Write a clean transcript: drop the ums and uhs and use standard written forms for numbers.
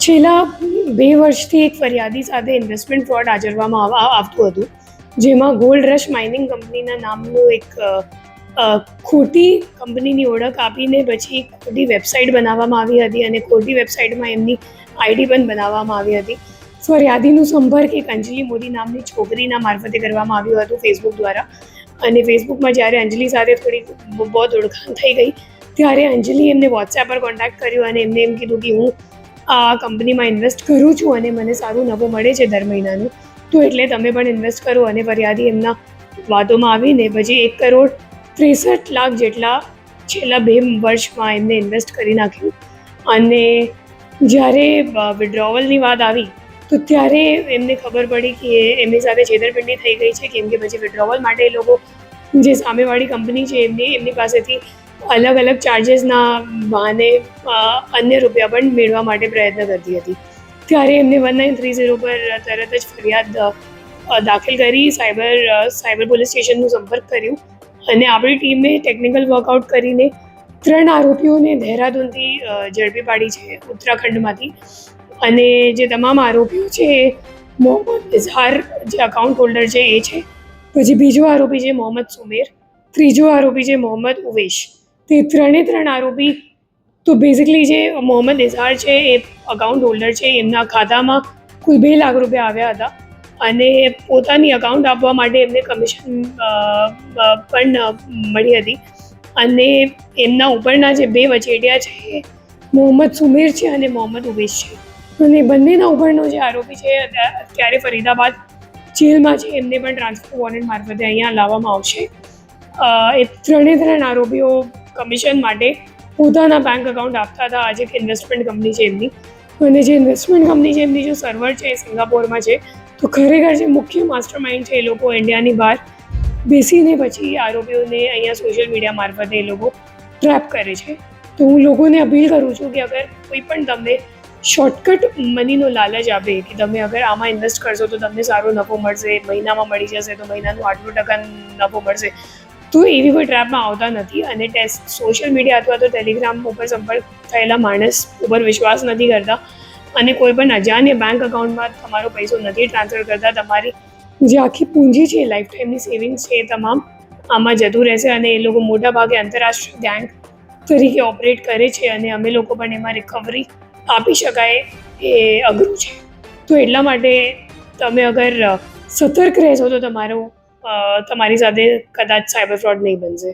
છેલ્લા 2 વર્ષથી એક ફરિયાદી સાથે ઇન્વેસ્ટમેન્ટ ફ્રોડ આચરવામાં આવતું હતું, જેમાં ગોલ્ડ રશ માઇનિંગ કંપનીના નામનું એક ખોટી કંપનીની ઓળખ આપીને પછી ખોટી વેબસાઇટ બનાવવામાં આવી હતી અને ખોટી વેબસાઇટમાં એમની આઈડી પણ બનાવવામાં આવી હતી. ફરિયાદીનો સંપર્ક એક અંજલિ મોદી નામની છોકરીના મારફતે કરવામાં આવ્યું હતું ફેસબુક દ્વારા. અને ફેસબુકમાં જ્યારે અંજલિ સાથે થોડી બહુ ઓળખાણ થઈ ગઈ ત્યારે અંજલિ એમને વોટ્સએપ પર કોન્ટેક્ટ કર્યો અને એમને એમ કીધું કે હું આ કંપનીમાં ઇન્વેસ્ટ કરું છું અને મને સારું નફો મળે છે દર મહિનાનું, તો એટલે તમે પણ ઇન્વેસ્ટ કરો. અને ફરિયાદી એમના વાતોમાં આવીને પછી 1,63,00,000 જેટલા છેલ્લા 2 વર્ષમાં એમને ઇન્વેસ્ટ કરી નાખ્યું. અને જ્યારે વિડ્રોવલની વાત આવી તો ત્યારે એમને ખબર પડી કે એમની સાથે છેતરપિંડી થઈ ગઈ છે, કેમ કે પછી વિડ્રોવલ માટે એ લોકો જે સામેવાળી કંપની છે એમની પાસેથી અલગ અલગ ચાર્જિસના બહાને અન્ય રૂપિયા પણ મેળવવા માટે પ્રયત્ન કરતી હતી. ત્યારે એમને 1930 પર તરત જ ફરિયાદ દાખલ કરી સાયબર પોલીસ સ્ટેશનનો સંપર્ક કર્યો અને આપણી ટીમે ટેકનિકલ વર્કઆઉટ કરીને 3 આરોપીઓને દહેરાદૂનથી ઝડપી પાડી છે, ઉત્તરાખંડમાંથી. અને જે તમામ આરોપીઓ છે મોહમ્મદ ઇઝહાર જે અકાઉન્ટ હોલ્ડર છે એ છે, પછી બીજો આરોપી છે મોહમ્મદ સુમેર, ત્રીજો આરોપી છે મોહમ્મદ ઉવેશ. તે 3 આરોપી તો બેઝિકલી જે મોહમ્મદ ઇઝહાર છે એ અકાઉન્ટ હોલ્ડર છે, એમના ખાતામાં કુલ 2 લાખ રૂપિયા આવ્યા હતા અને પોતાની અકાઉન્ટ આપવા માટે એમને કમિશન પણ મળી હતી. અને એમના ઉપરના જે 2 વચેટિયા છે મોહમ્મદ સુમેર છે અને મોહમ્મદ ઉવેશ છે, અને બંનેના ઉપરનો જે આરોપી છે અત્યારે ફરીદાબાદ જેલમાં છે, એમને પણ ટ્રાન્સફર વોરંટ મારફતે અહીંયા લાવવામાં આવશે. એ 3 આરોપીઓ કમિશન માટે પોતાના બેંક અકાઉન્ટ આપતા હતા. આજે એક ઇન્વેસ્ટમેન્ટ કંપની છે એમની, અને જે ઇન્વેસ્ટમેન્ટ કંપની છે એમની જો સર્વર છે એ સિંગાપોરમાં છે. તો ખરેખર જે મુખ્ય માસ્ટર માઇન્ડ છે એ લોકો ઇન્ડિયાની બહાર બેસીને પછી આરોપીઓને અહીંયા સોશિયલ મીડિયા મારફતે એ લોકો ટ્રેપ કરે છે. તો હું લોકોને અપીલ કરું છું કે અગર કોઈ પણ તમને શોર્ટકટ મનીનો લાલચ આપે કે તમે અગર આમાં ઇન્વેસ્ટ કરશો તો તમને સારો નફો મળશે, મહિનામાં મળી જશે, તો મહિનાનું 8% નફો મળશે, તો એવી કોઈ ટ્રેપમાં આવતા નથી. અને સોશિયલ મીડિયા અથવા તો ટેલિગ્રામ ઉપર સંપર્ક થયેલા માણસ ઉપર વિશ્વાસ નથી કરતા અને કોઈ પણ અજાણ્ય બેંક અકાઉન્ટમાં તમારો પૈસો નથી ટ્રાન્સફર કરતા. તમારી જે આખી પૂંજી છે, લાઈફ ટાઈમની સેવિંગ્સ છે, એ તમામ આમાં જતું રહેશે. અને એ લોકો મોટાભાગે આંતરરાષ્ટ્રીય બેંક તરીકે ઓપરેટ કરે છે અને અમે લોકો પણ એમાં રિકવરી આપી શકાય એ અઘરું છે. તો એટલા માટે તમે અગર સતર્ક રહેશો તો તમારી સાથે કદાચ સાયબર ફ્રોડ નહીં બનશે.